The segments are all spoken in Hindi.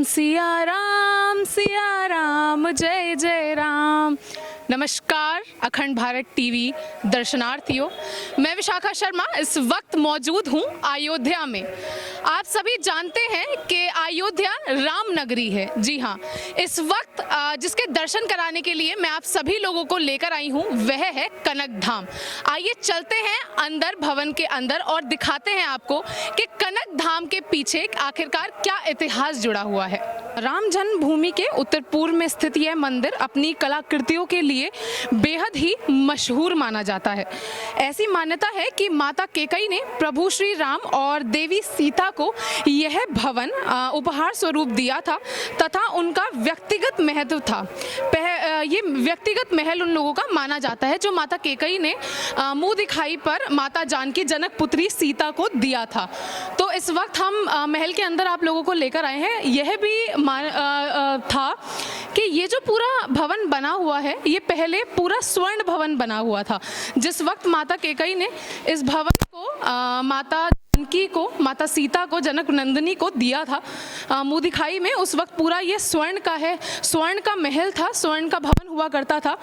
सिया राम जय जय राम। नमस्कार अखंड भारत टीवी दर्शनार्थियों, मैं विशाखा शर्मा इस वक्त मौजूद हूँ अयोध्या में। आप सभी जानते हैं कि अयोध्या राम नगरी है। जी हाँ, इस वक्त जिसके दर्शन कराने के लिए मैं आप सभी लोगों को लेकर आई हूँ वह है कनक धाम। आइए चलते हैं अंदर, भवन के अंदर, और दिखाते हैं आपको कि कनक धाम के पीछे आखिरकार क्या इतिहास जुड़ा हुआ है। राम जन्मभूमि के उत्तर पूर्व में स्थित यह मंदिर अपनी कलाकृतियों के लिए बेहद ही मशहूर माना जाता है। ऐसी मान्यता है कि माता कैकेयी ने प्रभु श्री राम और देवी सीता को यह भवन उपहार स्वरूप दिया था तथा उनका व्यक्तिगत महत्व था। ये व्यक्तिगत महल उन लोगों का माना जाता है जो माता कैकेयी ने मुंह दिखाई पर माता जानकी जनक पुत्री सीता को दिया था। तो इस वक्त हम महल के अंदर आप लोगों को लेकर आए हैं। यह भी था कि ये जो पूरा भवन बना हुआ है ये पहले पूरा स्वर्ण भवन बना हुआ था। जिस वक्त माता कैकेयी ने इस भवन को माता जानकी को, माता सीता को, जनक नंदिनी को दिया था मुंह दिखाई में, उस वक्त पूरा ये स्वर्ण का है, स्वर्ण का महल था, स्वर्ण का भवन हुआ करता था।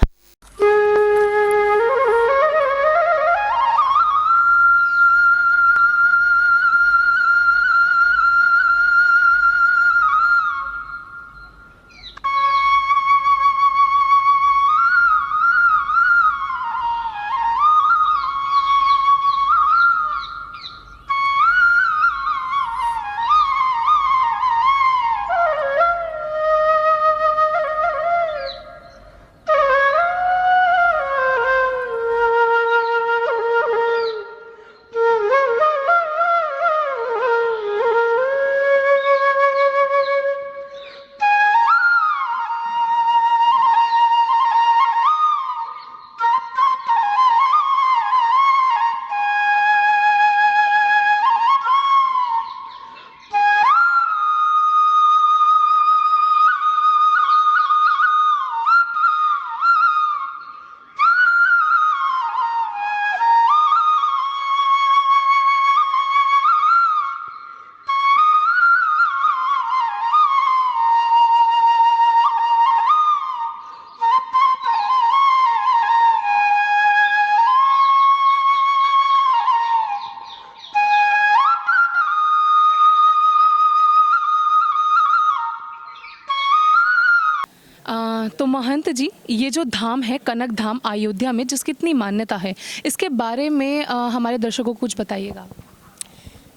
तो महंत जी, ये जो धाम है कनक धाम अयोध्या में, जिसकी इतनी मान्यता है, इसके बारे में हमारे दर्शकों को कुछ बताइएगा।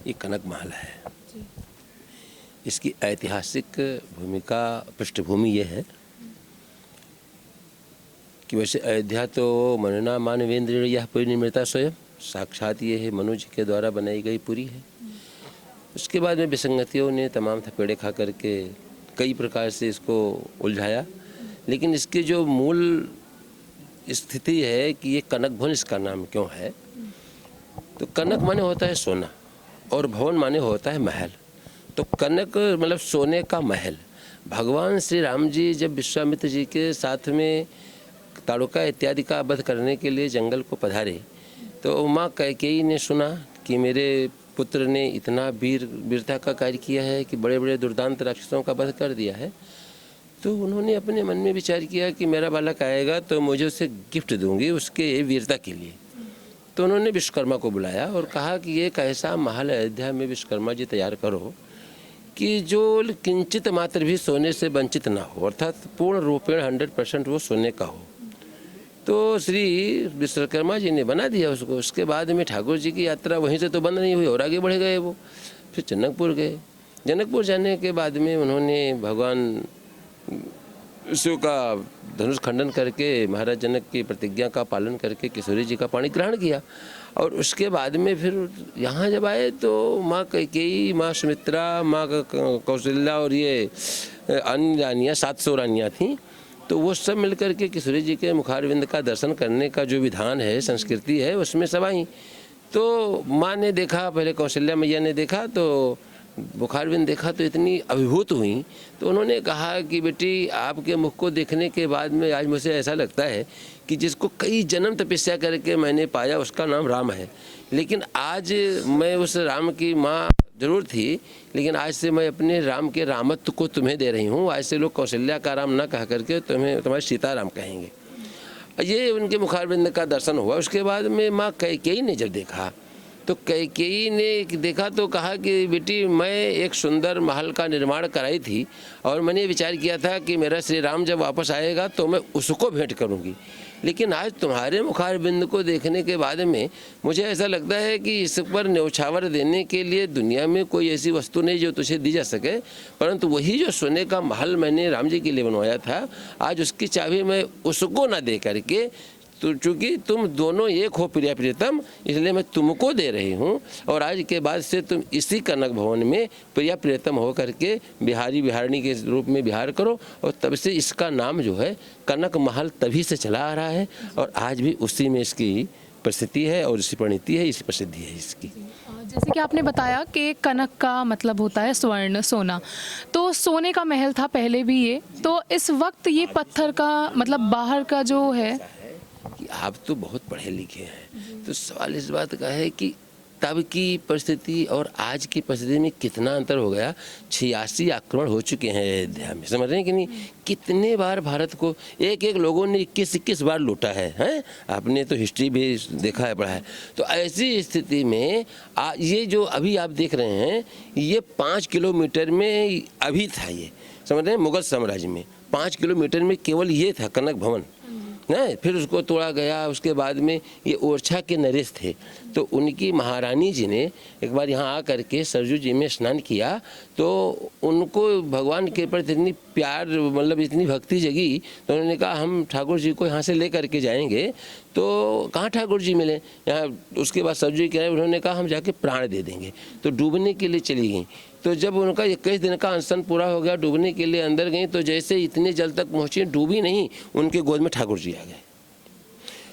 ये कनक महल है। इसकी ऐतिहासिक भूमिका, पृष्ठभूमि ये है कि वैसे अयोध्या तो मनना मानवेंद्र यह पुरी निर्मिता स्वयं, साक्षात ये है मनु जी के द्वारा बनाई गई पुरी है। उसके बाद में विसंगतियों ने तमाम थपेड़े खा करके कई प्रकार से इसको उलझाया, लेकिन इसके जो मूल स्थिति है कि ये कनक भवन इसका नाम क्यों है, तो कनक माने होता है सोना और भवन माने होता है महल। तो कनक मतलब सोने का महल। भगवान श्री राम जी जब विश्वामित्र जी के साथ में ताड़ुका इत्यादि का वध करने के लिए जंगल को पधारे, तो माँ कैकेयी ने सुना कि मेरे पुत्र ने इतना वीरता का कार्य किया है कि बड़े बड़े दुर्दांत राक्षसों का वध कर दिया है। तो उन्होंने अपने मन में विचार किया कि मेरा बालक आएगा तो मुझे उसे गिफ्ट दूंगी उसके वीरता के लिए। तो उन्होंने विश्वकर्मा को बुलाया और कहा कि एक ऐसा महल अयोध्या में विश्वकर्मा जी तैयार करो कि जो किंचित मात्र भी सोने से वंचित ना हो, अर्थात पूर्ण रूपेण 100% वो सोने का हो। तो श्री विश्वकर्मा जी ने बना दिया उसको। उसके बाद में ठाकुर जी की यात्रा वहीं से तो बंद नहीं हुई और आगे बढ़ गए वो। फिर जनकपुर गए। जनकपुर जाने के बाद में उन्होंने भगवान शिव का धनुष खंडन करके महाराज जनक की प्रतिज्ञा का पालन करके किशोरी जी का पाणी ग्रहण किया। और उसके बाद में फिर यहाँ जब आए तो माँ कैकेयी, माँ सुमित्रा, माँ कौशल्या और ये अन्य रानियाँ 700 रानियाँ थीं। तो वो सब मिलकर के किशोरी जी के मुखारविंद का दर्शन करने का जो विधान है, संस्कृति है, उसमें सब आई। तो माँ ने देखा, पहले कौशल्या मैया ने देखा, तो मुखारविंद देखा तो इतनी अभिभूत हुई। तो उन्होंने कहा कि बेटी, आपके मुख को देखने के बाद में आज मुझे ऐसा लगता है कि जिसको कई जन्म तपस्या करके मैंने पाया उसका नाम राम है, लेकिन आज मैं उस राम की माँ जरूर थी, लेकिन आज से मैं अपने राम के रामत्व को तुम्हें दे रही हूँ। आज से लोग कौशल्या का राम ना कह करके तुम्हें तुम्हारे सीताराम कहेंगे। ये उनके मुखारबिंद का दर्शन हुआ। उसके बाद में माँ कैकेयी ने जब देखा तो कैकेयी ने देखा तो कहा कि बेटी, मैं एक सुंदर महल का निर्माण कराई थी और मैंने विचार किया था कि मेरा श्री राम जब वापस आएगा तो मैं उसको भेंट करूंगी, लेकिन आज तुम्हारे मुखारबिंद को देखने के बाद में मुझे ऐसा लगता है कि इस पर न्यौछावर देने के लिए दुनिया में कोई ऐसी वस्तु नहीं जो तुझे दी जा सके, परंतु वही जो सोने का महल मैंने राम जी के लिए बनवाया था, आज उसकी चाबी मैं उसको ना दे करके, तो चूँकि तुम दोनों एक हो प्रिय प्रियतम, इसलिए मैं तुमको दे रही हूँ। और आज के बाद से तुम इसी कनक भवन में प्रिय प्रियतम हो करके बिहारी बिहारणी के रूप में बिहार करो। और तब से इसका नाम जो है कनक महल तभी से चला आ रहा है और आज भी उसी में इसकी प्रसिद्धि है और इसकी परिणति है, इसकी प्रसिद्धि है इसकी। जैसे कि आपने बताया कि कनक का मतलब होता है स्वर्ण, सोना, तो सोने का महल था पहले भी ये, तो इस वक्त ये पत्थर का मतलब बाहर का जो है कि आप तो बहुत पढ़े लिखे हैं, तो सवाल इस बात का है कि तब की परिस्थिति और आज की परिस्थिति में कितना अंतर हो गया। 86 आक्रमण हो चुके हैं अयोध्या में, समझ रहे हैं कि नहीं? कितने बार भारत को एक एक लोगों ने 21 बार लूटा है, हैं? आपने तो हिस्ट्री भी देखा है, पढ़ा है। तो ऐसी स्थिति में ये जो अभी आप देख रहे हैं, ये 5 किलोमीटर में अभी था, ये समझ रहे हैं, मुगल साम्राज्य में 5 किलोमीटर में केवल ये था कनक भवन, नहीं, फिर उसको तोड़ा गया। उसके बाद में ये ओरछा के नरेश थे, तो उनकी महारानी जी ने एक बार यहाँ आकर के सरजू जी में स्नान किया, तो उनको भगवान के प्रति इतनी प्यार, मतलब इतनी भक्ति जगी, तो उन्होंने कहा हम ठाकुर जी को यहाँ से ले करके जाएंगे। तो कहाँ ठाकुर जी मिले यहाँ? उसके बाद सरजू जी कह, उन्होंने कहा हम जाके प्राण दे देंगे, तो डूबने के लिए चली गई। तो जब उनका 21 दिन का अनशन पूरा हो गया, डूबने के लिए अंदर गई, तो जैसे इतने जल तक पहुँची, डूबी नहीं, उनके गोद में ठाकुर जी आ गए।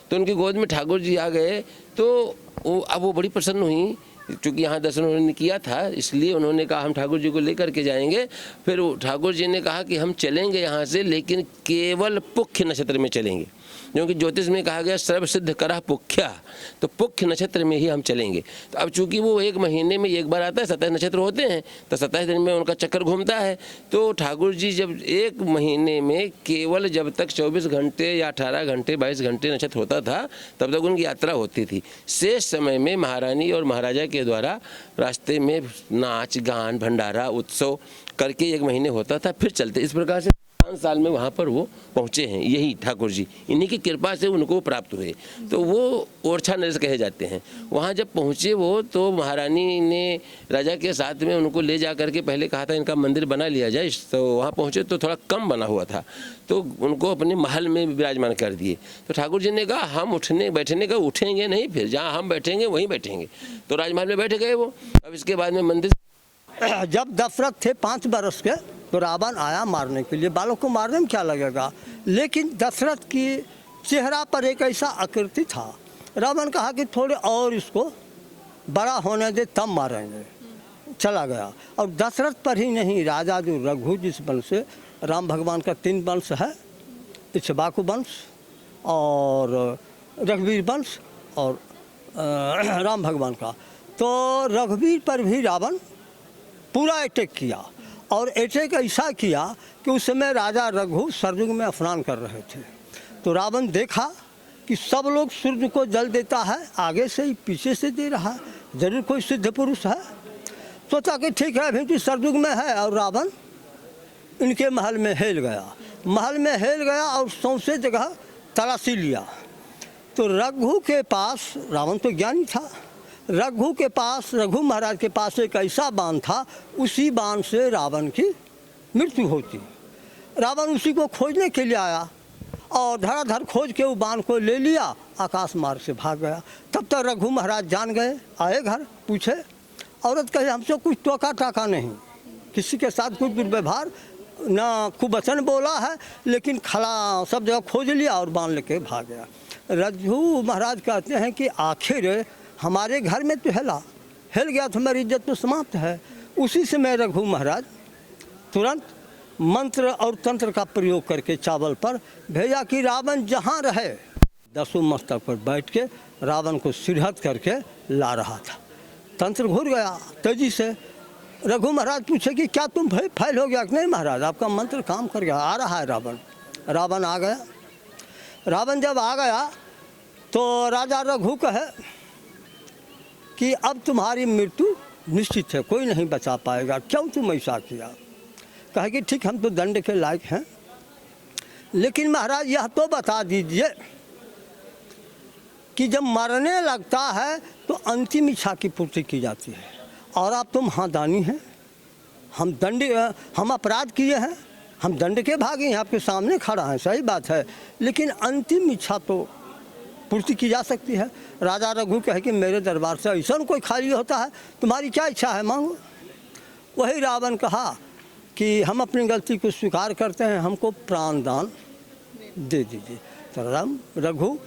तो उनकी गोद में ठाकुर जी आ गए, तो अब वो बड़ी प्रसन्न हुई, क्योंकि यहाँ दर्शन उन्होंने किया था, इसलिए उन्होंने कहा हम ठाकुर जी को लेकर के जाएंगे। फिर ठाकुर जी ने कहा कि हम चलेंगे यहाँ से, लेकिन केवल पुख्य नक्षत्र में चलेंगे, क्योंकि ज्योतिष में कहा गया सर्व सिद्ध करा पुख्या, तो पुख्य नक्षत्र में ही हम चलेंगे। तो अब चूंकि वो एक महीने में एक बार आता है, 27 नक्षत्र होते हैं, तो 27 दिन में उनका चक्कर घूमता है। तो ठाकुर जी जब एक महीने में केवल जब तक 24 घंटे या 18 घंटे 22 घंटे नक्षत्र होता था, तब तक उनकी यात्रा होती थी। शेष समय में महारानी और महाराजा के द्वारा रास्ते में नाच गान भंडारा उत्सव करके एक महीने होता था, फिर चलते। इस प्रकार से 5 साल में वहाँ पर वो पहुँचे हैं, यही ठाकुर जी, इन्हीं की कृपा से उनको प्राप्त हुए। तो वो ओरछा नरेश कहे जाते हैं। वहाँ जब पहुँचे वो, तो महारानी ने राजा के साथ में उनको ले जा करके पहले कहा था इनका मंदिर बना लिया जाए। तो वहाँ पहुँचे तो थोड़ा कम बना हुआ था, तो उनको अपने महल में विराजमान कर दिए। तो ठाकुर जी ने कहा हम उठने बैठने का उठेंगे नहीं, फिर जहाँ हम बैठेंगे वहीं बैठेंगे। तो राजमहल में बैठ गए वो। अब इसके बाद में मंदिर, जब दशरथ थे 5 बरस के, तो रावण आया मारने के लिए। बालों को मारने में क्या लगेगा, लेकिन दशरथ की चेहरा पर एक ऐसा आकृति था। रावण कहा कि थोड़े और इसको बड़ा होने दे तब मारेंगे, चला गया। और दशरथ पर ही नहीं, राजा जो रघु जिस वंश से, राम भगवान का 3 वंश है, इक्ष्वाकु वंश और रघुवीर वंश और राम भगवान का। तो रघुवीर पर भी रावण पूरा अटैक किया, और अटैक ऐसा किया कि उस समय राजा रघु सरयुग में स्नान कर रहे थे। तो रावण देखा कि सब लोग सूर्य को जल देता है, आगे से ही पीछे से दे रहा है, जरूर कोई सिद्ध पुरुष है। सोचा कि ठीक है, अभी तो सरयुग में है। और रावण इनके महल में हेल गया, महल में हेल गया और सौंसे जगह तलाशी लिया। तो रघु के पास, रावण तो ज्ञानी था, रघु के पास, रघु महाराज के पास एक ऐसा बाण था, उसी बाण से रावण की मृत्यु होती। रावण उसी को खोजने के लिए आया और धड़ाधड़ खोज के वो बाण को ले लिया, आकाश मार्ग से भाग गया। तब तक रघु महाराज जान गए, आए घर, पूछे। औरत कहे हमसे कुछ टोका टाका नहीं, किसी के साथ कुछ दुर्व्यवहार ना, खूब वचन बोला है, लेकिन खला सब जगह खोज लिया और बाण लेके भाग गया। रघु महाराज कहते हैं कि आखिर हमारे घर में तो हिल गया तो हमारी इज्जत तो समाप्त है। उसी समय रघु महाराज तुरंत मंत्र और तंत्र का प्रयोग करके चावल पर भेजा कि रावण जहाँ रहे 10 मस्तक पर बैठ के रावण को सिरहत करके ला रहा था। तंत्र घुर गया तेजी से, रघु महाराज पूछे कि क्या तुम फैल हो गया? नहीं महाराज, आपका मंत्र काम कर गया। आ रहा है रावण। रावण आ गया। रावण जब आ गया तो राजा रघु कहे कि अब तुम्हारी मृत्यु निश्चित है, कोई नहीं बचा पाएगा। क्यों तुम ऐसा किया? कहे कि ठीक, हम तो दंड के लायक हैं, लेकिन महाराज यह तो बता दीजिए कि जब मरने लगता है तो अंतिम इच्छा की पूर्ति की जाती है, और आप तो महादानी हैं, हम अपराध किए हैं, हम दंड के भागी हैं, आपके सामने खड़ा है, सही बात है, लेकिन अंतिम इच्छा तो पूर्ति की जा सकती है। राजा रघु कहे कि मेरे दरबार से ऐसा कोई खाली होता है, तुम्हारी क्या इच्छा है, मांगो। वही रावण कहा कि हम अपनी गलती को स्वीकार करते हैं, हमको प्राण दान दे दीजिए। तो राम रघु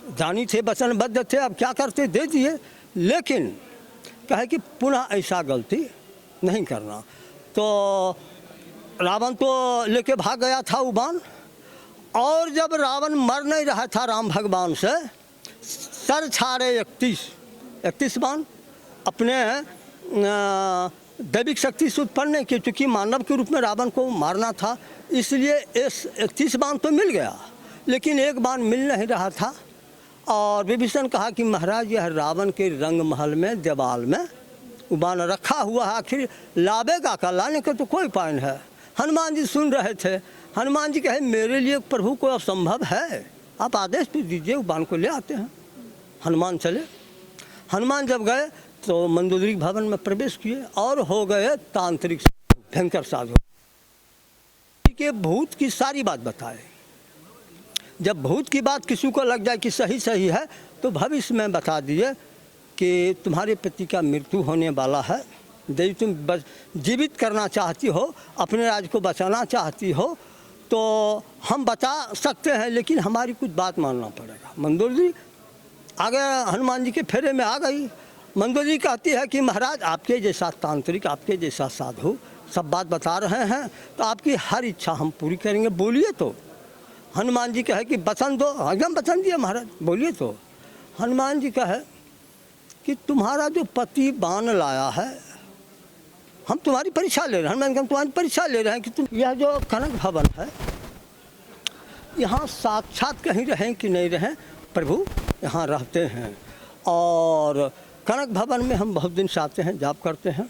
दानी थे, वचनबद्ध थे, अब क्या करते, दे दिए, लेकिन कहे कि पुनः ऐसा गलती नहीं करना। तो रावण तो लेके भाग गया था उबान, और जब रावण मर नहीं रहा था राम भगवान से, सर छाड़े 31 बाण अपने दैविक शक्ति से उत्पन्न नहीं किए, क्योंकि मानव के रूप में रावण को मारना था, इसलिए 31 बाण तो मिल गया, लेकिन एक बाण मिल नहीं रहा था। और विभीषण कहा कि महाराज यह रावण के रंग महल में दीवाल में उबान रखा हुआ है, आखिर लावेगा का, लाने का तो कोई उपाय नहीं है। हनुमान जी सुन रहे थे। हनुमान जी कहे मेरे लिए प्रभु को असंभव है, आप आदेश भी दीजिए, उबान को ले आते हैं। हनुमान चले। हनुमान जब गए तो मंदोदरी भवन में प्रवेश किए और हो गए तांत्रिक भयंकर साधु के भूत की सारी बात बताए। जब भूत की बात किसी को लग जाए कि सही सही है, तो भविष्य में बता दिए कि तुम्हारे पति का मृत्यु होने वाला है, यदि तुम जीवित करना चाहती हो, अपने राज्य को बचाना चाहती हो, तो हम बचा सकते हैं, लेकिन हमारी कुछ बात मानना पड़ेगा। मंदोदरी आगे हनुमान जी के फेरे में आ गई। मंदोदरी कहती है कि महाराज आपके जैसा तांत्रिक, आपके जैसा साधु सब बात बता रहे हैं, तो आपकी हर इच्छा हम पूरी करेंगे, बोलिए। तो हनुमान जी कहे कि वचन दो। एकदम वचन दिया महाराज, बोलिए। तो हनुमान जी कहे कि तुम्हारा जो पति बाण लाया है, हम तुम्हारी परीक्षा ले रहे हैं। हनुमान, हम तुम्हारी परीक्षा ले रहे हैं कि तुम, यह जो कनक भवन है, यहाँ साक्षात कहीं रहें कि नहीं रहें, प्रभु यहाँ रहते हैं, और कनक भवन में हम बहुत दिन से आते हैं, जाप करते हैं।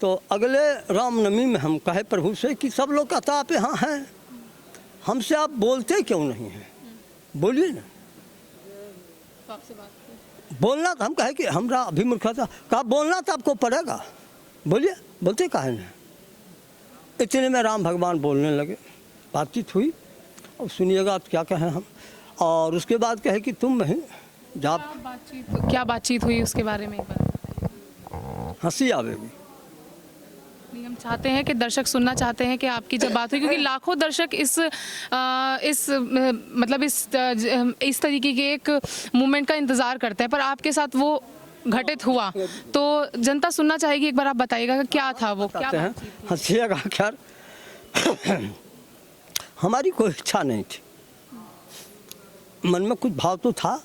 तो अगले रामनवमी में हम कहे प्रभु से कि सब लोग कहता आप यहाँ हैं, हमसे आप बोलते क्यों नहीं हैं, बोलिए ना। बोलना तो हम कहे कि हमरा अभिमुखता था, कहा बोलना तो आपको पड़ेगा, बोलिए, बोलते काहे नहीं। इतने में राम भगवान बोलने लगे, बातचीत हुई, और सुनिएगा आप क्या कहें हम। और उसके बाद कहे कि तुम नहीं जाप। क्या बातचीत हुई उसके बारे में हंसी आवेगी। हम चाहते हैं कि दर्शक सुनना चाहते हैं कि आपकी जब बात हुई, क्योंकि लाखों दर्शक इस तरीके के एक मूवमेंट का इंतज़ार करते हैं, पर आपके साथ वो घटित हुआ, तो जनता सुनना चाहेगी। एक बार आप बताइएगा कि क्या था वो, क्या हैं। हंसिएगा। खैर हमारी कोई इच्छा नहीं थी, मन में कुछ भाव तो था,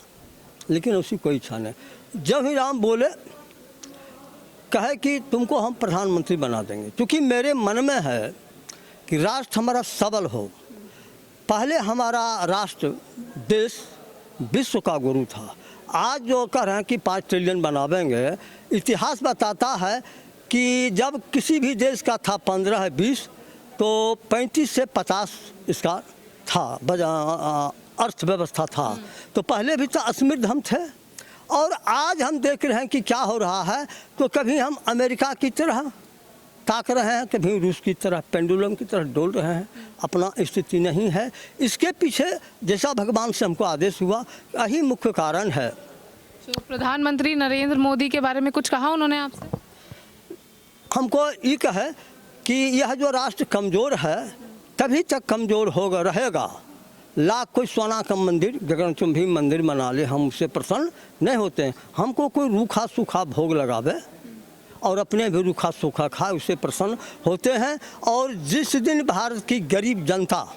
लेकिन उसकी कोई इच्छा नहीं। जब ही राम बोले, कहे कि तुमको हम प्रधानमंत्री बना देंगे, क्योंकि मेरे मन में है कि राष्ट्र हमारा सबल हो। पहले हमारा राष्ट्र देश विश्व का गुरु था, आज जो कह रहे हैं कि 5 ट्रिलियन बनावेंगे, इतिहास बताता है कि जब किसी भी देश का था 15-20, तो 35 से 50 इसका था अर्थव्यवस्था था। तो पहले भी तो असमृद्ध हम थे, और आज हम देख रहे हैं कि क्या हो रहा है। तो कभी हम अमेरिका की तरह ताक रहे हैं, कभी रूस की तरह पेंडुलम की तरह डोल रहे हैं, अपना स्थिति नहीं है। इसके पीछे जैसा भगवान से हमको आदेश हुआ, यही मुख्य कारण है। तो प्रधानमंत्री नरेंद्र मोदी के बारे में कुछ कहा उन्होंने आपसे? हमको ये कहे कि यह जो राष्ट्र कमज़ोर है, तभी तक कमज़ोर होगा रहेगा। लाख कोई सोना का मंदिर, गगनचुंबी मंदिर बना ले, हम उससे प्रसन्न नहीं होते हैं। हमको कोई रूखा सूखा भोग लगावे और अपने भी रूखा सूखा खाए, उससे प्रसन्न होते हैं। और जिस दिन भारत की गरीब जनता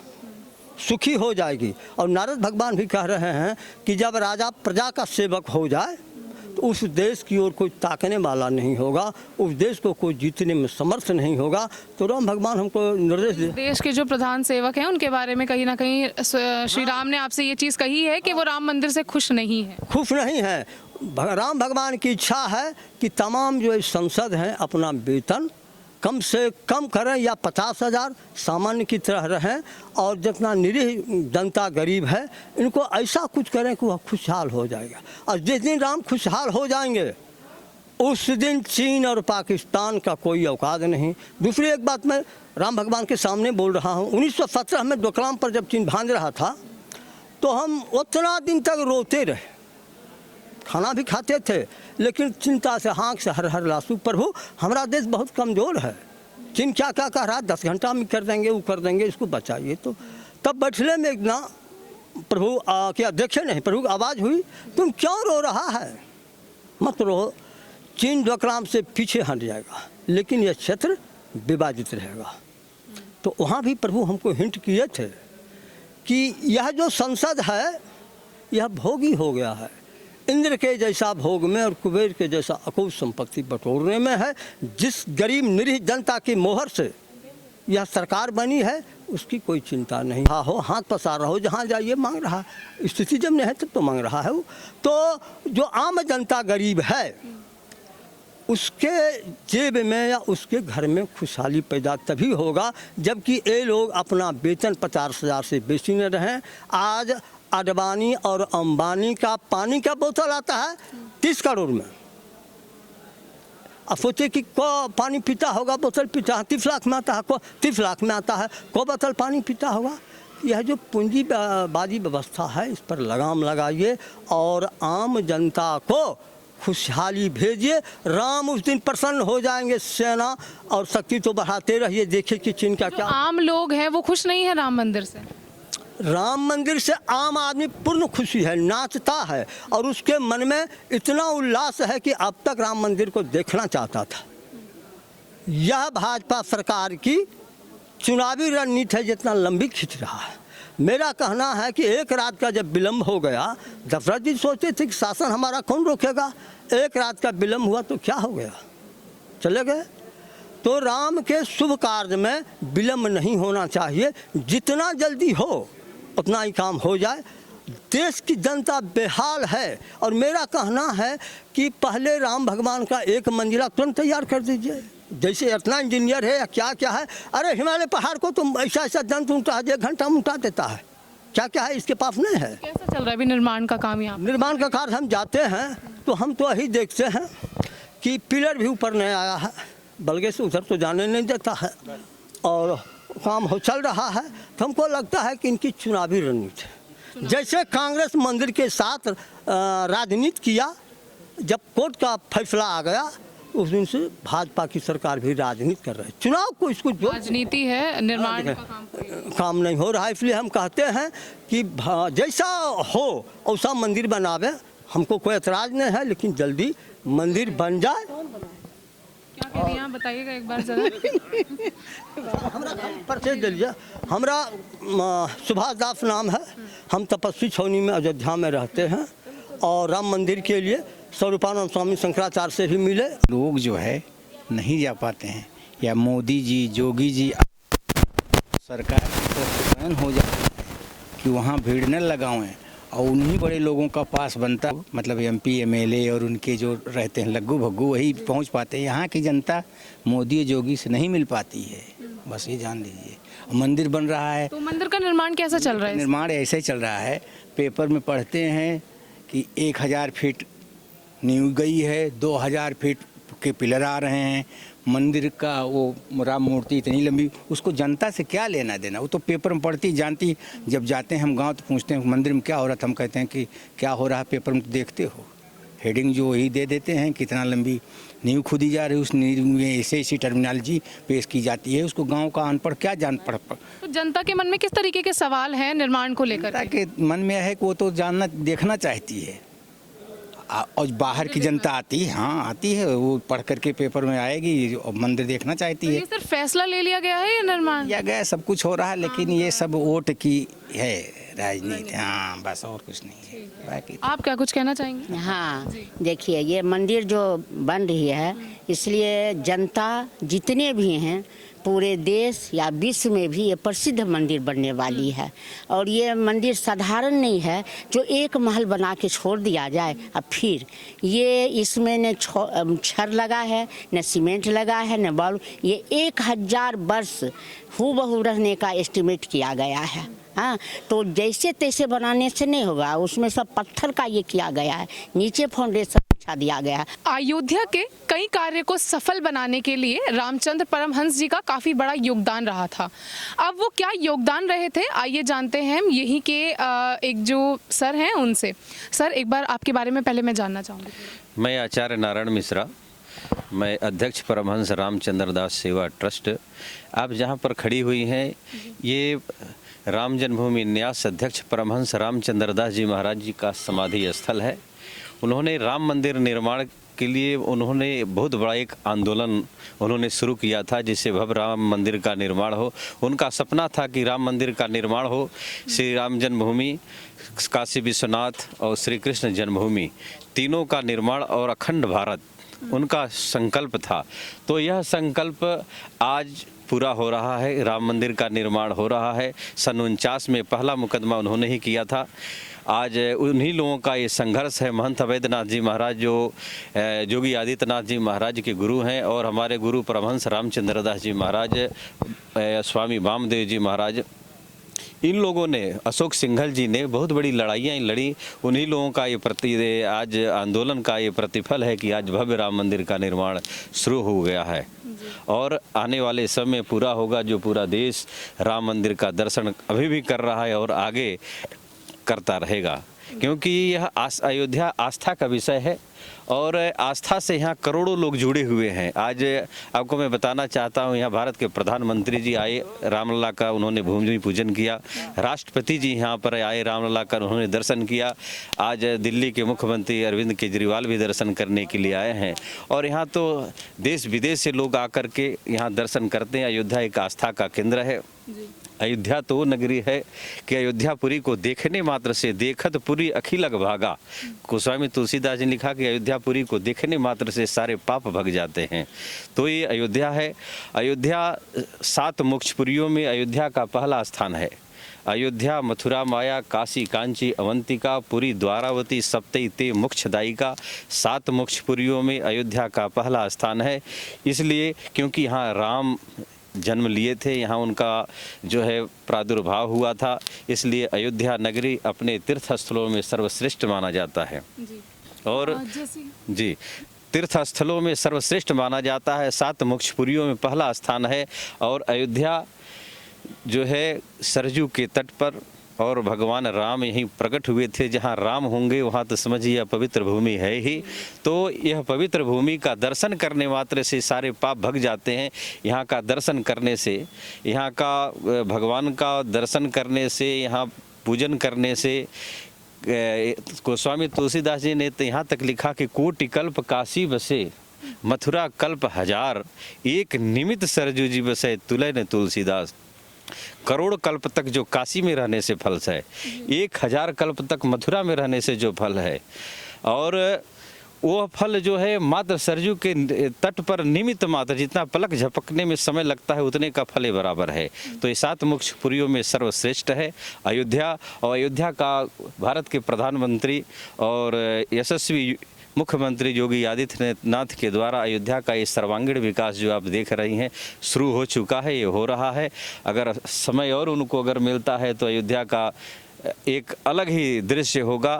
सुखी हो जाएगी, और नारद भगवान भी कह रहे हैं कि जब राजा प्रजा का सेवक हो जाए, तो उस देश की ओर कोई ताकने वाला नहीं होगा, उस देश को कोई जीतने में समर्थ नहीं होगा। तो राम भगवान हमको निर्देश दे। देश के जो प्रधान सेवक हैं उनके बारे में कहीं ना कहीं श्री राम ने आपसे ये चीज़ कही है कि वो राम मंदिर से खुश नहीं है। खुश नहीं है। राम भगवान की इच्छा है कि तमाम जो संसद हैं अपना वेतन कम से कम करें या 50,000 सामान्य की तरह रहें, और जितना निरीह जनता गरीब है इनको ऐसा कुछ करें कि वह खुशहाल हो जाएगा। और जिस दिन राम खुशहाल हो जाएंगे उस दिन चीन और पाकिस्तान का कोई औकात नहीं। दूसरी एक बात मैं राम भगवान के सामने बोल रहा हूँ, 1917 में डोकलाम पर जब चीन भांज रहा था तो हम उतना दिन तक रोते रहे, खाना भी खाते थे, लेकिन चिंता से हाँक से हर हर लासू प्रभु हमारा देश बहुत कमज़ोर है, चीन क्या क्या कह रहा है 10 घंटा में कर देंगे, वो कर देंगे, इसको बचाइए। तो तब बैठने में एक ना प्रभु क्या देखे नहीं, प्रभु की आवाज़ हुई, तुम क्यों रो रहा है, मत रो, चीन डोकलाम से पीछे हट जाएगा लेकिन यह क्षेत्र विभाजित रहेगा। तो वहाँ भी प्रभु हमको हिंट किए थे कि यह जो संसद है यह भोगी हो गया है, इंद्र के जैसा भोग में और कुबेर के जैसा अकूत संपत्ति बटोरने में है। जिस गरीब निरीह जनता की मोहर से यह सरकार बनी है उसकी कोई चिंता नहीं। हाँ हो, हाथ पसार रहा हो, जहाँ जाइए मांग रहा है, स्थिति जब नहीं है तब तो मांग रहा है वो। तो जो आम जनता गरीब है उसके जेब में या उसके घर में खुशहाली पैदा तभी होगा जबकि ये लोग अपना वेतन 50,000 से बेसी न रहें। आज अडवाणी और अंबानी का पानी का बोतल आता है 30 करोड़ में। अब सोचे कि को पानी पीता होगा, बोतल पीता है 30 लाख में आता है, को 30 लाख में आता है, को बोतल पानी पीता होगा। यह जो पूंजीबाजी व्यवस्था है इस पर लगाम लगाइए और आम जनता को खुशहाली भेजिए। राम उस दिन प्रसन्न हो जाएंगे। सेना और शक्ति तो बढ़ाते रहिए, देखिए कि चीन का क्या। आम लोग हैं वो खुश नहीं है राम मंदिर से। राम मंदिर से आम आदमी पूर्ण खुशी है, नाचता है और उसके मन में इतना उल्लास है कि अब तक राम मंदिर को देखना चाहता था। यह भाजपा सरकार की चुनावी रणनीति है जितना लंबी खींच रहा है। मेरा कहना है कि एक रात का जब विलम्ब हो गया, दशरथ जी सोचते थे कि शासन हमारा कौन रोकेगा, एक रात का विलम्ब हुआ तो क्या हो गया, चले गए। तो राम के शुभ कार्य में विलम्ब नहीं होना चाहिए, जितना जल्दी हो उतना ही काम हो जाए। देश की जनता बेहाल है और मेरा कहना है कि पहले राम भगवान का एक मंजिला तुरंत तैयार कर दीजिए। जैसे इतना इंजीनियर है या क्या क्या है, अरे हिमालय पहाड़ को तुम ऐसा ऐसा जंतु उठा दे, 1 घंटा में उठा देता है, क्या क्या है इसके पास नहीं है। कैसा चल रहा है अभी निर्माण का काम यहाँ? निर्माण का कार्य हम जाते हैं तो हम तो यही देखते हैं कि पिलर भी ऊपर नहीं आया है, बल्कि से उधर तो जाने नहीं देता है और काम हो चल रहा है। तो हमको लगता है कि इनकी चुनावी रणनीति, जैसे कांग्रेस मंदिर के साथ राजनीति किया, जब कोर्ट का फैसला आ गया उस दिन से भाजपा की सरकार भी राजनीति कर रही है। चुनाव को इसको जो राजनीति है, निर्माण का काम नहीं हो रहा है। इसलिए हम कहते हैं कि जैसा हो वैसा मंदिर बनावे, हमको कोई एतराज़ नहीं है, लेकिन जल्दी मंदिर बन जाए। क्या कह रही हैं आप, बताइएगा एक बार जरा। हमरा परिचय दीजिए। हमरा सुभाष दास नाम है, हम तपस्वी छौनी में अयोध्या में रहते हैं और राम मंदिर के लिए स्वरूपानंद स्वामी शंकराचार्य से भी मिले। लोग जो है नहीं जा पाते हैं, या मोदी जी, जोगी जी सरकार की तरफ से बैन हो जाता है कि वहाँ भीड़ न लगाएं और उन्हीं बड़े लोगों का पास बनता, मतलब MP MLA और उनके जो रहते हैं लग्गू भग्गू वही पहुँच पाते हैं। यहाँ की जनता मोदी जोगी से नहीं मिल पाती है, बस ये जान लीजिए। मंदिर बन रहा है, तो मंदिर का निर्माण कैसा चल रहा है? निर्माण ऐसे ही चल रहा है, पेपर में पढ़ते हैं कि 1000 फीट नींव गई है, 2000 फीट के पिलर आ रहे हैं, मंदिर का वो राम मूर्ति इतनी लंबी, उसको जनता से क्या लेना देना, वो तो पेपर में पढ़ती जानती। जब जाते हैं हम गांव तो पूछते हैं मंदिर में क्या हो रहा था, हम कहते हैं कि क्या हो रहा है पेपर में तो देखते हो, हेडिंग जो वही दे देते हैं, कितना लंबी नींव खुदी जा रही है, उस नींव में ऐसी टर्मिनोलॉजी पेश की जाती है, उसको गाँव का अनपढ़ क्या जान पड़। तो जनता के मन में किस तरीके के सवाल हैं निर्माण को लेकर? जनता के मन में है कि वो तो जानना देखना चाहती है, और बाहर की जनता आती है, हाँ आती है, वो पढ़ करके पेपर में आएगी और मंदिर देखना चाहती है। ये सिर्फ फैसला ले लिया गया है या निर्माण या गया सब कुछ हो रहा है, लेकिन ये सब वोट की है। राजनीति, हाँ बस और कुछ नहीं है बाकी। आप क्या कुछ कहना चाहेंगे? हाँ देखिए, ये मंदिर जो बन रही है, इसलिए जनता जितने भी हैं पूरे देश या विश्व में भी ये प्रसिद्ध मंदिर बनने वाली है। और ये मंदिर साधारण नहीं है जो एक महल बना के छोड़ दिया जाए। अब फिर ये इसमें न छड़ लगा है, न सीमेंट लगा है, न बालू। ये 1000 वर्ष हूबहू रहने का एस्टिमेट किया गया है। हाँ, तो जैसे तैसे बनाने से नहीं होगा, उसमें सब पत्थर का ये किया गया है, नीचे फाउंडेशन बिछा दिया गया है। अयोध्या के कई कार्य को सफल बनाने के लिए रामचंद्र परमहंस जी का काफी बड़ा योगदान रहा था। अब वो क्या योगदान रहे थे, आइए जानते हैं हम यहीं के एक जो सर हैं उनसे। सर, एक बार आपके बारे में पहले मैं जानना चाहूँगी। मैं आचार्य नारायण मिश्रा, मैं अध्यक्ष परमहंस रामचंद्र दास सेवा ट्रस्ट। आप जहाँ पर खड़ी हुई हैं, ये राम जन्मभूमि न्यास अध्यक्ष परमहंस रामचंद्र दास जी महाराज जी का समाधि स्थल है। उन्होंने राम मंदिर निर्माण के लिए उन्होंने बहुत बड़ा एक आंदोलन उन्होंने शुरू किया था, जिससे भव्य राम मंदिर का निर्माण हो। उनका सपना था कि राम मंदिर का निर्माण हो, श्री राम जन्मभूमि, काशी विश्वनाथ और श्री कृष्ण जन्मभूमि तीनों का निर्माण और अखंड भारत उनका संकल्प था। तो यह संकल्प आज पूरा हो रहा है, राम मंदिर का निर्माण हो रहा है। सन 49 में पहला मुकदमा उन्होंने ही किया था। आज उन्हीं लोगों का ये संघर्ष है। महंत अवैधनाथ जी महाराज जो योगी आदित्यनाथ जी महाराज के गुरु हैं, और हमारे गुरु परमहंस रामचंद्र दास जी महाराज, स्वामी वामदेव जी महाराज, इन लोगों ने, अशोक सिंघल जी ने बहुत बड़ी लड़ाइयाँ लड़ी। उन्हीं लोगों का ये आज आंदोलन का ये प्रतिफल है कि आज भव्य राम मंदिर का निर्माण शुरू हो गया है और आने वाले समय पूरा होगा, जो पूरा देश राम मंदिर का दर्शन अभी भी कर रहा है और आगे करता रहेगा, क्योंकि यह अयोध्या आस्था का विषय है और आस्था से यहाँ करोड़ों लोग जुड़े हुए हैं। आज आपको मैं बताना चाहता हूँ, यहाँ भारत के प्रधानमंत्री जी आए, रामलला का उन्होंने भूमि पूजन किया। राष्ट्रपति जी यहाँ पर आए, रामलला का उन्होंने दर्शन किया। आज दिल्ली के मुख्यमंत्री अरविंद केजरीवाल भी दर्शन करने के लिए आए हैं और यहाँ तो देश विदेश से लोग आकर के यहाँ दर्शन करते हैं। अयोध्या एक आस्था का केंद्र है। अयोध्या तो वो नगरी है कि अयोध्यापुरी को देखने मात्र से देखत पुरी अखिलग भागा। गोस्वामी तुलसीदास जी ने लिखा कि अयोध्यापुरी को देखने मात्र से सारे पाप भग जाते हैं। तो ये अयोध्या है। अयोध्या 7 मोक्षपुरियों में अयोध्या का पहला स्थान है। अयोध्या, मथुरा, माया, काशी, कांची, अवंतिका, पुरी, द्वारावती, सप्तई ते मोक्षदायिका, 7 मोक्षपुरियों में अयोध्या का पहला स्थान है। इसलिए क्योंकि यहाँ राम जन्म लिए थे, यहाँ उनका जो है प्रादुर्भाव हुआ था, इसलिए अयोध्या नगरी अपने तीर्थ स्थलों में सर्वश्रेष्ठ माना जाता है। और जी, तीर्थ स्थलों में सर्वश्रेष्ठ माना जाता है। 7 मोक्षपुरियों में पहला स्थान है और अयोध्या जो है सरजू के तट पर, और भगवान राम यहीं प्रकट हुए थे। जहाँ राम होंगे वहाँ तो समझिए पवित्र भूमि है ही। तो यह पवित्र भूमि का दर्शन करने मात्र से सारे पाप भग जाते हैं। यहाँ का दर्शन करने से, यहाँ का भगवान का दर्शन करने से, यहाँ पूजन करने से, गोस्वामी तुलसीदास जी ने तो यहाँ तक लिखा कि कोटि कल्प काशी बसे, मथुरा कल्प 1000, एक निमित्त सरजू जी बसे तुलय ने तुलसीदास। करोड़ कल्प तक जो काशी में रहने से फल है, 1000 कल्प तक मथुरा में रहने से जो फल है, और वो फल जो है मात्र सरजू के तट पर निमित्त मात्र, जितना पलक झपकने में समय लगता है उतने का फल बराबर है। तो ये 7 मोक्षपुरियों में सर्वश्रेष्ठ है अयोध्या। और अयोध्या का भारत के प्रधानमंत्री और यशस्वी मुख्यमंत्री योगी आदित्यनाथ के द्वारा अयोध्या का ये सर्वांगीण विकास जो आप देख रही हैं शुरू हो चुका है, ये हो रहा है। अगर समय और उनको अगर मिलता है तो अयोध्या का एक अलग ही दृश्य होगा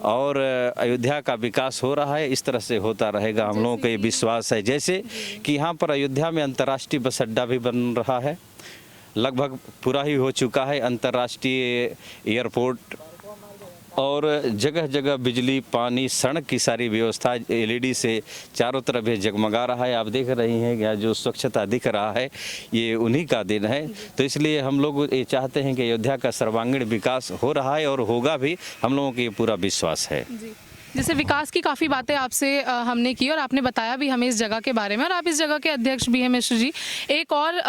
और अयोध्या का विकास हो रहा है, इस तरह से होता रहेगा। हम लोगों का ये विश्वास है। जैसे कि यहाँ पर अयोध्या में अंतर्राष्ट्रीय बस अड्डा भी बन रहा है, लगभग पूरा ही हो चुका है अंतर्राष्ट्रीय एयरपोर्ट, और जगह जगह बिजली, पानी, सड़क की सारी व्यवस्था LED से चारों तरफ ये जगमगा रहा है। आप देख रही हैं कि जो स्वच्छता दिख रहा है ये उन्हीं का दिन है। तो इसलिए हम लोग ये चाहते हैं कि अयोध्या का सर्वांगीण विकास हो रहा है और होगा भी, हम लोगों को ये पूरा विश्वास है। जैसे विकास की काफ़ी बातें आपसे हमने की और आपने बताया भी हमें इस जगह के बारे में, और आप इस जगह के अध्यक्ष भी हैं मिश्र जी। एक और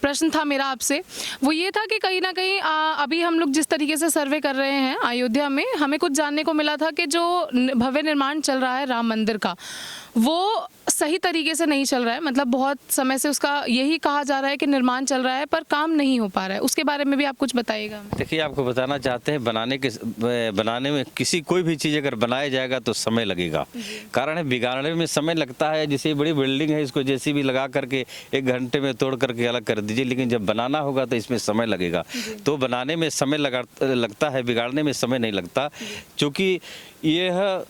प्रश्न था मेरा आपसे, वो ये था कि कहीं ना कहीं अभी हम लोग जिस तरीके से सर्वे कर रहे हैं अयोध्या में, हमें कुछ जानने को मिला था कि जो भव्य निर्माण चल रहा है राम मंदिर का, वो सही तरीके से नहीं चल रहा है। मतलब बहुत समय से उसका यही कहा जा रहा है कि निर्माण चल रहा है पर काम नहीं हो पा रहा है। उसके बारे में भी आप कुछ बताइएगा। देखिए, आपको बताना चाहते हैं, बनाने में किसी कोई भी चीज़ अगर बनाया जाएगा तो समय लगेगा। कारण है बिगाड़ने में समय लगता है। जैसे बड़ी बिल्डिंग है, इसको जैसे भी लगा करके 1 घंटे में तोड़ करके अलग कर दीजिए, लेकिन जब बनाना होगा तो इसमें समय लगेगा। तो बनाने में समय लगता है, बिगाड़ने में समय नहीं लगता। क्योंकि यह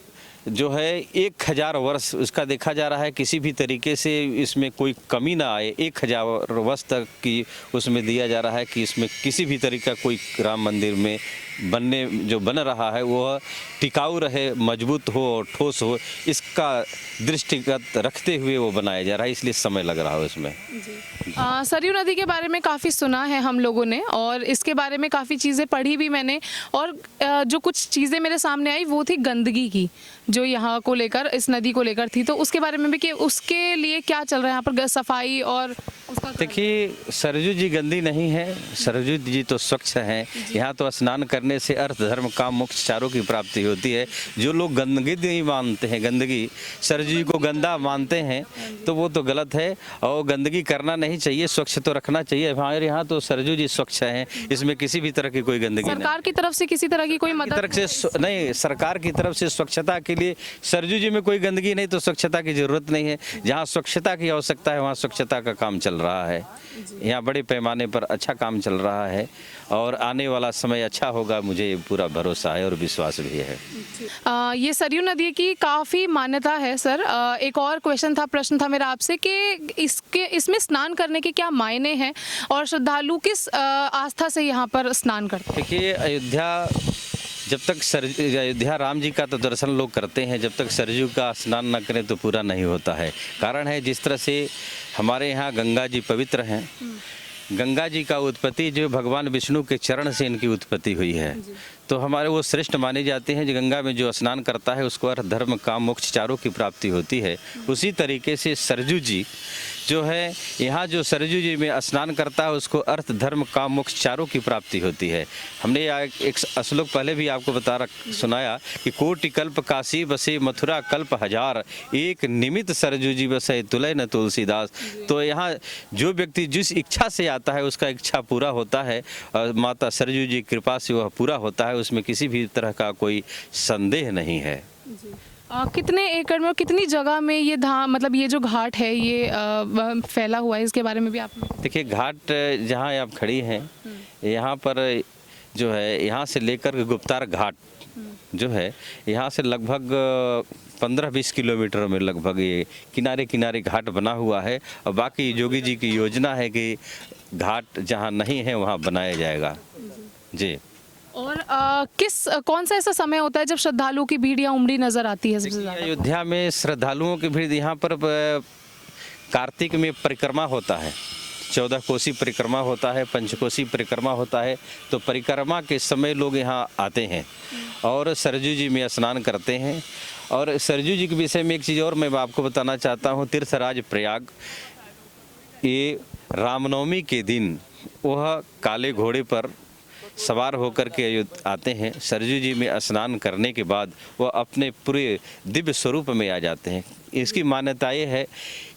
जो है 1000 वर्ष उसका देखा जा रहा है, किसी भी तरीके से इसमें कोई कमी ना आए। 1000 वर्ष तक की उसमें दिया जा रहा है कि इसमें किसी भी तरीका कोई राम मंदिर में जो बन रहा है वह टिकाऊ रहे, मजबूत हो और ठोस हो, इसका दृष्टिगत रखते हुए वो बनाया जा रहा है, इसलिए समय लग रहा है उसमें। सरयू नदी के बारे में काफ़ी सुना है हम लोगों ने, और इसके बारे में काफ़ी चीज़ें पढ़ी भी मैंने, और जो कुछ चीज़ें मेरे सामने आई वो थी गंदगी की, जो यहाँ को लेकर, इस नदी को लेकर थी। तो उसके बारे में भी कि उसके लिए क्या चल रहा है यहाँ पर, सफाई और उसका। देखिए, सरयू जी गंदी नहीं है, सरयू जी तो स्वच्छ हैं। यहाँ तो स्नान करने से अर्थ धर्म काम मोक्ष चारों की प्राप्ति होती है। जो लोग गंदगी नहीं मानते हैं, गंदगी सरयू जी को गंदा मानते हैं, तो वो तो गलत है। और गंदगी करना नहीं चाहिए, स्वच्छ तो रखना चाहिए। हमारे यहाँ तो सरयू जी स्वच्छ हैं, इसमें किसी भी तरह की कोई गंदगी नहीं। सरकार की तरफ से किसी तरह की कोई मदद नहीं, सरकार की तरफ से स्वच्छता के लिए सरयू जी में कोई गंदगी नहीं, तो स्वच्छता की जरूरत नहीं है। जहाँ स्वच्छता की आवश्यकता है वहाँ स्वच्छता का काम चल रहा है। यहाँ बड़े पैमाने पर अच्छा काम चल रहा है, और आने वाला समय अच्छा होगा, मुझे पूरा भरोसा है और विश्वास भी है। ये सरयू नदी की काफ़ी मान्यता है सर। एक और प्रश्न था मेरा आपसे कि इसमें स्नान करने के क्या मायने हैं, और श्रद्धालु किस आस्था से यहाँ पर स्नान करते हैं? देखिए, अयोध्या राम जी का तो दर्शन लोग करते हैं, जब तक सरयू का स्नान न करें तो पूरा नहीं होता है। कारण है, जिस तरह से हमारे यहाँ गंगा जी पवित्र हैं, गंगा जी का उत्पत्ति जो भगवान विष्णु के चरण से इनकी उत्पत्ति हुई है, तो हमारे वो श्रेष्ठ माने जाते हैं। जो गंगा में जो स्नान करता है उसको अर्थ धर्म काम मोक्ष चारों की प्राप्ति होती है। उसी तरीके से सरयू जी जो है, यहाँ जो सरयू जी में स्नान करता है उसको अर्थ धर्म काम मोक्ष चारों की प्राप्ति होती है। हमने एक श्लोक पहले भी आपको सुनाया कि कोटि कल्प काशी बसे मथुरा कल्प 1000, एक निमित्त सरयू जी बसे तुलय न तुलसीदास। तो यहाँ जो व्यक्ति जिस इच्छा से आता है उसका इच्छा पूरा होता है, और माता सरयू जी की कृपा से वह पूरा होता है, उसमें किसी भी तरह का कोई संदेह नहीं है। कितने एकड़ में, कितनी जगह में ये मतलब ये जो घाट है ये फैला हुआ है, इसके बारे में भी आप? देखिए, घाट जहाँ आप खड़ी हैं, यहाँ पर जो है, यहाँ से लेकर गुप्तार घाट जो है, यहाँ से लगभग 15-20 किलोमीटर में लगभग ये किनारे किनारे घाट बना हुआ है। और बाकी योगी जी की योजना है कि घाट जहाँ नहीं है वहाँ बनाया जाएगा जी। और कौन सा ऐसा समय होता है जब श्रद्धालुओं की भीड़ या उमड़ी नजर आती है सबसे ज्यादा? अयोध्या में श्रद्धालुओं की भीड़ यहाँ पर कार्तिक में परिक्रमा होता है, 14 कोसी परिक्रमा होता है, पंचकोसी परिक्रमा होता है। तो परिक्रमा के समय लोग यहाँ आते हैं और सरयू जी में स्नान करते हैं। और सरयू जी के विषय में एक चीज़ और मैं आपको बताना चाहता हूँ, तीर्थराज प्रयाग, ये रामनवमी के दिन वह काले घोड़े पर सवार होकर के आते हैं। सरयू जी में स्नान करने के बाद वह अपने पूरे दिव्य स्वरूप में आ जाते हैं। इसकी मान्यता ये है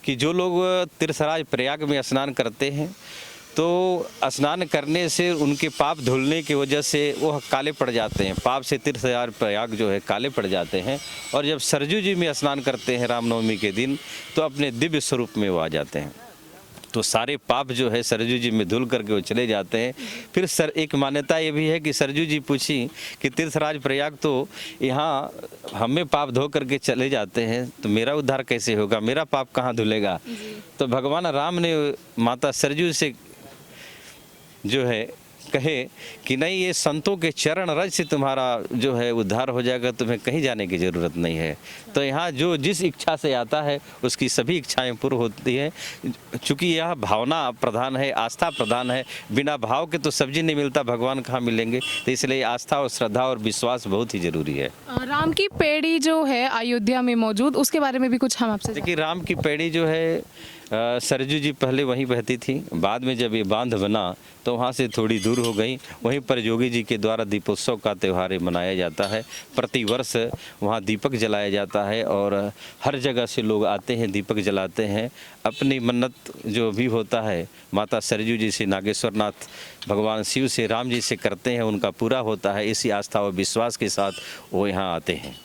कि जो लोग तीर्थराज प्रयाग में स्नान करते हैं तो स्नान करने से उनके पाप धुलने की वजह से वह काले पड़ जाते हैं, पाप से तीर्थराज प्रयाग जो है काले पड़ जाते हैं। और जब सरयू जी में स्नान करते हैं रामनवमी के दिन तो अपने दिव्य स्वरूप में वो आ जाते हैं। तो सारे पाप जो है सरयू जी में धुल करके वो चले जाते हैं। फिर एक मान्यता ये भी है कि सरयू जी पूछी कि तीर्थराज प्रयाग तो यहाँ हमें पाप धो करके चले जाते हैं, तो मेरा उद्धार कैसे होगा, मेरा पाप कहाँ धुलेगा। तो भगवान राम ने माता सरयू से जो है कहे कि नहीं ये संतों के चरण रज से तुम्हारा जो है उद्धार हो जाएगा, तुम्हें कहीं जाने की ज़रूरत नहीं है। तो यहाँ जो जिस इच्छा से आता है उसकी सभी इच्छाएं पूर्ण होती हैं। चूँकि यह भावना प्रधान है, आस्था प्रधान है, बिना भाव के तो सब्जी नहीं मिलता, भगवान कहाँ मिलेंगे। तो इसलिए आस्था और श्रद्धा और विश्वास बहुत ही ज़रूरी है। राम की पेड़ी जो है अयोध्या में मौजूद, उसके बारे में भी कुछ हम आपसे देखिए राम की पेड़ी जो है सरजू जी पहले वहीं बहती थी, बाद में जब ये बांध बना तो वहाँ से थोड़ी दूर हो गई। वहीं पर योगी जी के द्वारा दीपोत्सव का त्यौहार मनाया जाता है। प्रतिवर्ष वहाँ दीपक जलाया जाता है और हर जगह से लोग आते हैं, दीपक जलाते हैं। अपनी मन्नत जो भी होता है माता सरजू जी से, नागेश्वर नाथ भगवान शिव से, राम जी से करते हैं, उनका पूरा होता है। इसी आस्था और विश्वास के साथ वो यहाँ आते हैं।